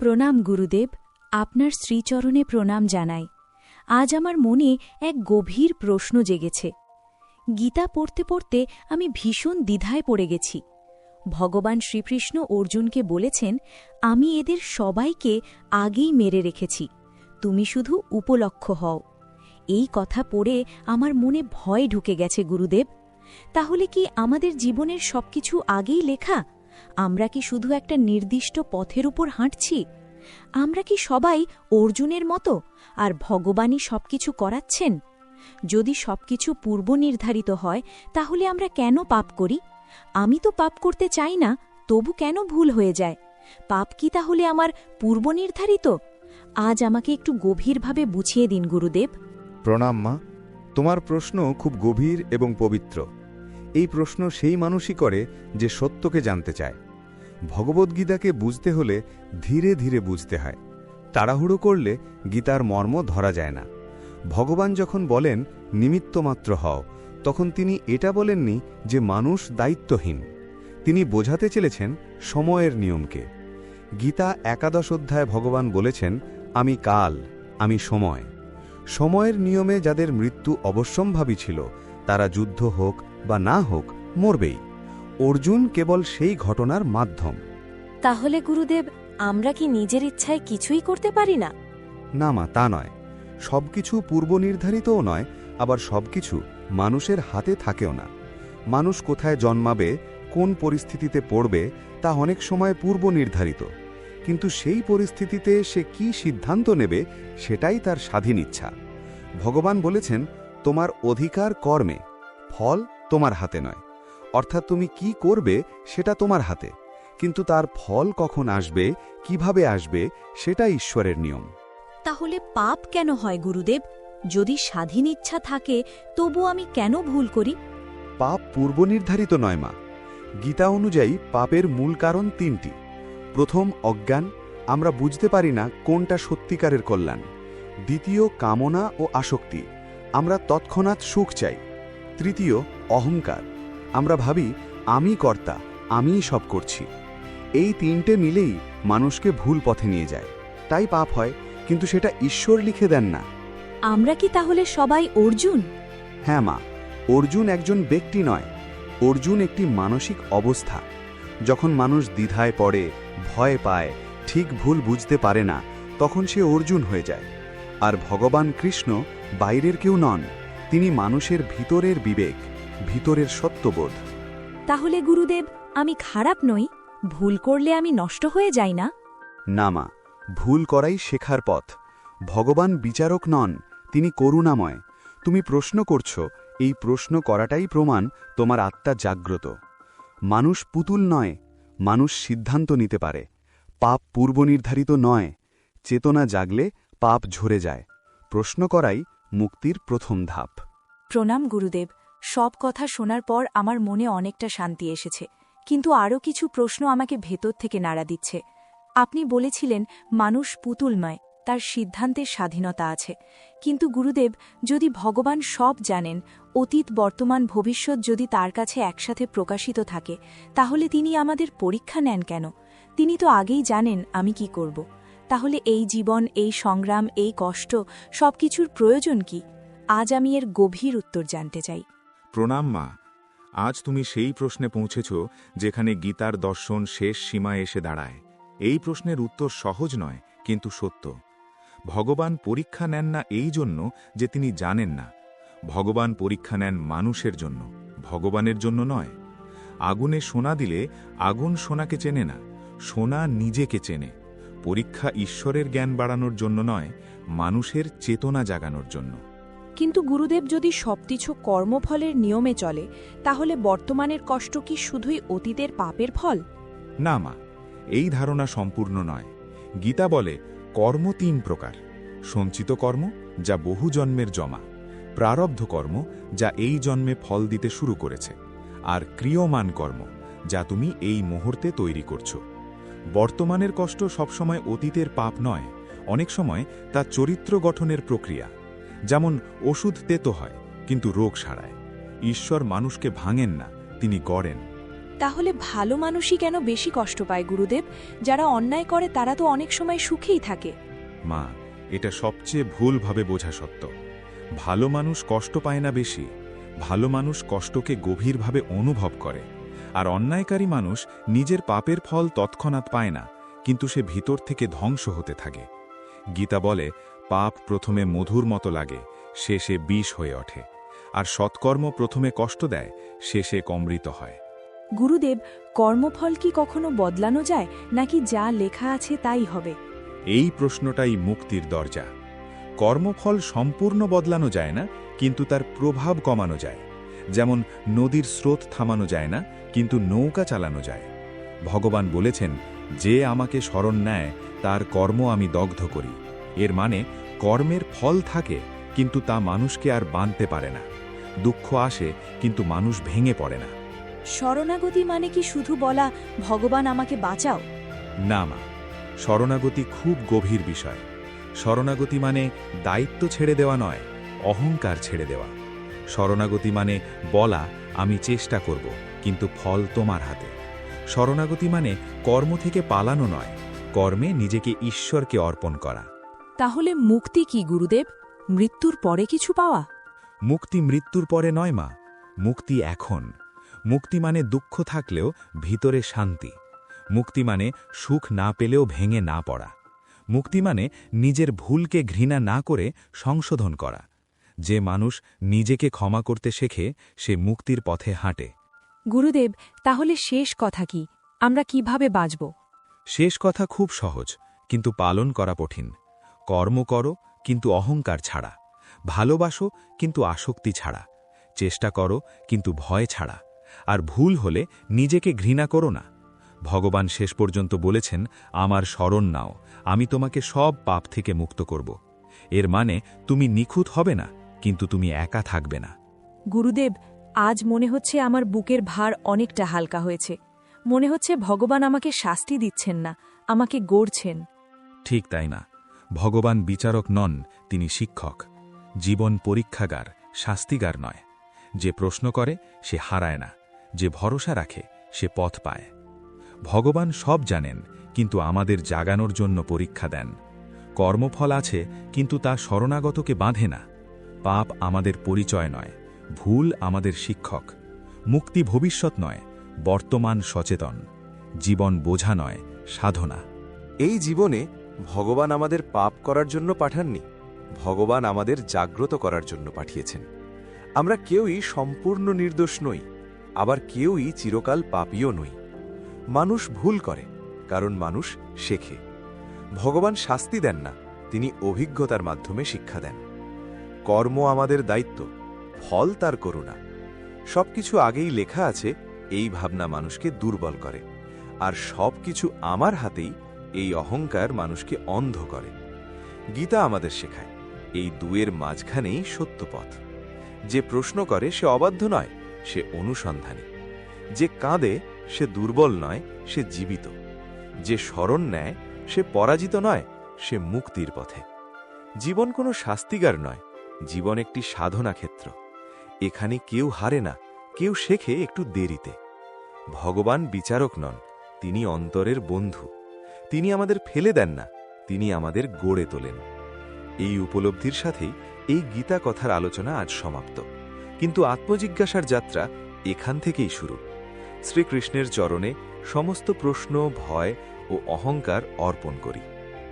প্রণাম গুরুদেব, আপনার শ্রীচরণে প্রণাম জানাই। আজ আমার মনে এক গভীর প্রশ্ন জেগেছে। গীতা পড়তে পড়তে আমি ভীষণ দ্বিধায় পড়ে গেছি। ভগবান শ্রীকৃষ্ণ অর্জুনকে বলেছেন, আমি এদের সবাইকে আগেই মেরে রেখেছি, তুমি শুধু উপলক্ষ হও। এই কথা পড়ে আমার মনে ভয় ঢুকে গেছে গুরুদেব। তাহলে কি আমাদের জীবনের সবকিছু আগেই লেখা? আমরা কি শুধু একটা নির্দিষ্ট পথের উপর হাঁটছি? আমরা কি সবাই অর্জুনের মতো, আর ভগবানই সবকিছু করাচ্ছেন? যদি সবকিছু পূর্বনির্ধারিত হয়, তাহলে আমরা কেন পাপ করি? আমি তো পাপ করতে চাই না, তবু কেন ভুল হয়ে যায়? পাপ কি তাহলে আমার পূর্বনির্ধারিত? আজ আমাকে একটু গভীরভাবে বুঝিয়ে দিন গুরুদেব। প্রণাম মা, তোমার প্রশ্ন খুব গভীর এবং পবিত্র। এই প্রশ্ন সেই মানুষই করে যে সত্যকে জানতে চায়। ভগবদ্গীতাকে বুঝতে হলে ধীরে ধীরে বুঝতে হয়। তাড়াহুড়ো করলে গীতার মর্ম ধরা যায় না। ভগবান যখন বলেন নিমিত্তমাত্র হও, তখন তিনি এটা বলেননি যে মানুষ দায়িত্বহীন। তিনি বোঝাতে চেয়েছেন সময়ের নিয়মকে। গীতা 11 অধ্যায়ে ভগবান বলেছেন, আমি কাল, আমি সময়। সময়ের নিয়মে যাদের মৃত্যু অবশ্যম্ভাবী ছিল, তারা যুদ্ধ হোক বা না হোক মরবেই। অর্জুন কেবল সেই ঘটনার মাধ্যম। তাহলে গুরুদেব, আমরা কি নিজের ইচ্ছায় কিছুই করতে পারি না? না মা, তা নয়। সবকিছু পূর্বনির্ধারিতও নয়, আবার সবকিছু মানুষের হাতে থাকেও না। মানুষ কোথায় জন্মাবে, কোন পরিস্থিতিতে পড়বে, তা অনেক সময় পূর্বনির্ধারিত। কিন্তু সেই পরিস্থিতিতে সে কি সিদ্ধান্ত নেবে, সেটাই তার স্বাধীন ইচ্ছা। ভগবান বলেছেন, তোমার অধিকার কর্মে, ফল তোমার হাতে নয়। অর্থাৎ তুমি কি করবে সেটা তোমার হাতে, কিন্তু তার ফল কখন আসবে, কিভাবে আসবে, সেটা ঈশ্বরের নিয়ম। তাহলে পাপ কেন হয় গুরুদেব? যদি স্বাধীন ইচ্ছা থাকে, তবু আমি কেন ভুল করি? পাপ পূর্বনির্ধারিত নয় মা। গীতা অনুযায়ী পাপের মূল কারণ 3টি। প্রথম, অজ্ঞান, আমরা বুঝতে পারি না কোনটা সত্যিকারের কল্যাণ। দ্বিতীয়, কামনা ও আসক্তি, আমরা তৎক্ষণাৎ সুখ চাই। তৃতীয়, অহংকার, আমরা ভাবি আমি কর্তা, আমিই সব করছি। এই 3টে মিলেই মানুষকে ভুল পথে নিয়ে যায়। তাই পাপ হয়, কিন্তু সেটা ঈশ্বর লিখে দেন না। আমরা কি তাহলে সবাই অর্জুন? হ্যাঁ মা, অর্জুন একজন ব্যক্তি নয়, অর্জুন একটি মানসিক অবস্থা। যখন মানুষ দ্বিধায় পড়ে, ভয় পায়, ঠিক ভুল বুঝতে পারে না, তখন সে অর্জুন হয়ে যায়। আর ভগবান কৃষ্ণ বাইরের কেউ নন, তিনি মানুষের ভিতরের বিবেক, ভিতরের সত্যবোধ। তাহলে গুরুদেব, আমি খারাপ নই? ভুল করলে আমি নষ্ট হয়ে যাই না? না মা, ভুল করাই শেখার পথ। ভগবান বিচারক নন, তিনি করুণাময়। তুমি প্রশ্ন করছো, এই প্রশ্ন করাটাই প্রমাণ তোমার আত্মা জাগ্রত। মানুষ পুতুল নয়, মানুষ সিদ্ধান্ত নিতে পারে। পাপ পূর্বনির্ধারিত নয়, চেতনা জাগলে পাপ ঝরে যায়। প্রশ্ন করাই মুক্তির প্রথম ধাপ। প্রণাম গুরুদেব, সব কথা শোনার পর আমার মনে অনেকটা শান্তি এসেছে, কিন্তু আরও কিছু প্রশ্ন আমাকে ভেতর থেকে নাড়া দিচ্ছে। আপনি বলেছিলেন মানুষ পুতুল নয়, তার সিদ্ধান্তের স্বাধীনতা আছে। কিন্তু গুরুদেব, যদি ভগবান সব জানেন, অতীত, বর্তমান, ভবিষ্যৎ যদি তার কাছে একসাথে প্রকাশিত থাকে, তাহলে তিনি আমাদের পরীক্ষা নেন কেন? তিনি তো আগেই জানেন আমি কি করব। তাহলে এই জীবন, এই সংগ্রাম, এই কষ্ট, সবকিছুর প্রয়োজন কি? আজ আমি এর গভীর উত্তর জানতে চাই। প্রণাম মা, আজ তুমি সেই প্রশ্নে পৌঁছেছ যেখানে গীতার দর্শন শেষ সীমায় এসে দাঁড়ায়। এই প্রশ্নের উত্তর সহজ নয়, কিন্তু সত্য। ভগবান পরীক্ষা নেন না এই জন্য যে তিনি জানেন না। ভগবান পরীক্ষা নেন মানুষের জন্য, ভগবানের জন্য নয়। আগুনে সোনা দিলে আগুন সোনাকে চেনে না, সোনা নিজেকে চেনে। পরীক্ষা ঈশ্বরের জ্ঞান বাড়ানোর জন্য নয়, মানুষের চেতনা জাগানোর জন্য। কিন্তু গুরুদেব, যদি সবকিছু কর্মফলের নিয়মে চলে, তাহলে বর্তমানের কষ্ট কি শুধুই অতীতের পাপের ফল? না মা, এই ধারণা সম্পূর্ণ নয়। গীতা বলে কর্ম 3 প্রকার: সঞ্চিত কর্ম, যা বহু জন্মের জমা; প্রারব্ধ কর্ম, যা এই জন্মে ফল দিতে শুরু করেছে; আর ক্রিয়মান কর্ম, যা তুমি এই মুহূর্তে তৈরি করছো। বর্তমানের কষ্ট সবসময় অতীতের পাপ নয়, অনেক সময় তা চরিত্র গঠনের প্রক্রিয়া। যেমন ওষুধ তেতো হয়, কিন্তু রোগ সারায়। ঈশ্বর মানুষকে ভাঙেন না, তিনি গড়েন। তাহলে ভালো মানুষই কেন বেশি কষ্ট পায় গুরুদেব? যারা অন্যায় করে তারা তো অনেক সময় সুখেই থাকে। মা, এটা সবচেয়ে ভুলভাবে বোঝা সত্য। ভালো মানুষ কষ্ট পায় না বেশি, ভালো মানুষ কষ্টকে গভীরভাবে অনুভব করে। আর অন্যায়কারী মানুষ নিজের পাপের ফল তৎক্ষণাৎ পায় না, কিন্তু সে ভিতর থেকে ধ্বংস হতে থাকে। গীতা বলে, পাপ প্রথমে মধুর মতো লাগে, শেষে বিষ হয়ে ওঠে। আর সৎকর্ম প্রথমে কষ্ট দেয়, শেষে অমৃত হয়। গুরুদেব, কর্মফল কি কখনো বদলানো যায়, নাকি যা লেখা আছে তাই হবে? এই প্রশ্নটাই মুক্তির দরজা। কর্মফল সম্পূর্ণ বদলানো যায় না, কিন্তু তার প্রভাব কমানো যায়। যেমন নদীর স্রোত থামানো যায় না, কিন্তু নৌকা চালানো যায়। ভগবান বলেছেন, যে আমাকে শরণ নেয় তার কর্ম আমি দগ্ধ করি। এর মানে কর্মের ফল থাকে, কিন্তু তা মানুষকে আর বাঁধতে পারে না। দুঃখ আসে, কিন্তু মানুষ ভেঙে পড়ে না। শরণাগতি মানে কি শুধু বলা, ভগবান আমাকে বাঁচাও? না মা, শরণাগতি খুব গভীর বিষয়। শরণাগতি মানে দায়িত্ব ছেড়ে দেওয়া নয়, অহংকার ছেড়ে দেওয়া। শরণাগতি মানে বলা, আমি চেষ্টা করব, কিন্তু ফল তোমার হাতে। শরণাগতি মানে কর্ম থেকে পালানো নয়, কর্মে নিজেকে ঈশ্বরকে অর্পণ করা। তাহলে মুক্তি কি গুরুদেব? মৃত্যুর পরে কিছু পাওয়া? মুক্তি মৃত্যুর পরে নয় মা, মুক্তি এখন। মুক্তি মানে দুঃখ থাকলেও ভিতরে শান্তি। মুক্তি মানে সুখ না পেলেও ভেঙে না পড়া। মুক্তি মানে নিজের ভুলকে ঘৃণা না করে সংশোধন করা। যে মানুষ নিজেকে ক্ষমা করতে শেখে, সে মুক্তির পথে হাঁটে। গুরুদেব, তাহলে শেষ কথা কি? আমরা কিভাবে বাঁচব? শেষ কথা খুব সহজ, কিন্তু পালন করা কঠিন। কর্ম করো, কিন্তু অহংকার ছাড়া। ভালোবাসো, কিন্তু আসক্তি ছাড়া। চেষ্টা করো, কিন্তু ভয় ছাড়া। আর ভুল হলে নিজেকে ঘৃণা করো না। ভগবান শেষ পর্যন্ত বলেছেন, আমার শরণ নাও, আমি তোমাকে সব পাপ থেকে মুক্ত করব। এর মানে তুমি নিখুঁত হবে না, কিন্তু তুমি একা থাকবে না। গুরুদেব, আজ মনে হচ্ছে আমার বুকের ভার অনেকটা হালকা হয়েছে। মনে হচ্ছে ভগবান আমাকে শাস্তি দিচ্ছেন না, আমাকে গড়ছেন। ঠিক তাই না। ভগবান বিচারক নন, তিনি শিক্ষক। জীবন পরীক্ষাগার, শাস্তিগার নয়। যে প্রশ্ন করে সে হারায় না, যে ভরসা রাখে সে পথ পায়। ভগবান সব জানেন, কিন্তু আমাদের জাগানোর জন্য পরীক্ষা দেন। কর্মফল আছে, কিন্তু তা শরণাগতকে বাঁধে না। পাপ আমাদের পরিচয় নয়, ভুল আমাদের শিক্ষক। মুক্তি ভবিষ্যৎ নয়, বর্তমান সচেতন। জীবন বোঝা নয়, সাধনা। এই জীবনে ভগবান আমাদের পাপ করার জন্য পাঠাননি, ভগবান আমাদের জাগ্রত করার জন্য পাঠিয়েছেন। আমরা কেউই সম্পূর্ণ নির্দোষ নই, আবার কেউই চিরকাল পাপীও নই। মানুষ ভুল করে, কারণ মানুষ শেখে। ভগবান শাস্তি দেন না, তিনি অভিজ্ঞতার মাধ্যমে শিক্ষা দেন। কর্ম আমাদের দায়িত্ব, ফল তার করুণা। সবকিছু আগেই লেখা আছে, এই ভাবনা মানুষকে দুর্বল করে। আর সবকিছু আমার হাতেই, এই অহংকার মানুষকে অন্ধ করে। গীতা আমাদের শেখায়, এই দুয়ের মাঝখানেই সত্য পথ। যে প্রশ্ন করে সে অবাধ্য নয়, সে অনুসন্ধানী। যে কাঁদে সে দুর্বল নয়, সে জীবিত। যে শরণ নেয় সে পরাজিত নয়, সে মুক্তির পথে। জীবন কোনো শাস্তিগার নয়, জীবন একটি সাধনা ক্ষেত্র। এখানে কেউ হারে না, কেউ শেখে একটু দেরিতে। ভগবান বিচারক নন, তিনি অন্তরের বন্ধু। তিনি আমাদের ফেলে দেন না, তিনি আমাদের গড়ে তোলেন। এই উপলব্ধির সাথেই এই গীতা কথার আলোচনা আজ সমাপ্ত। কিন্তু আত্মজিজ্ঞাসার যাত্রা এখান থেকেই শুরু। শ্রীকৃষ্ণের চরণে সমস্ত প্রশ্ন, ভয় ও অহংকার অর্পণ করি।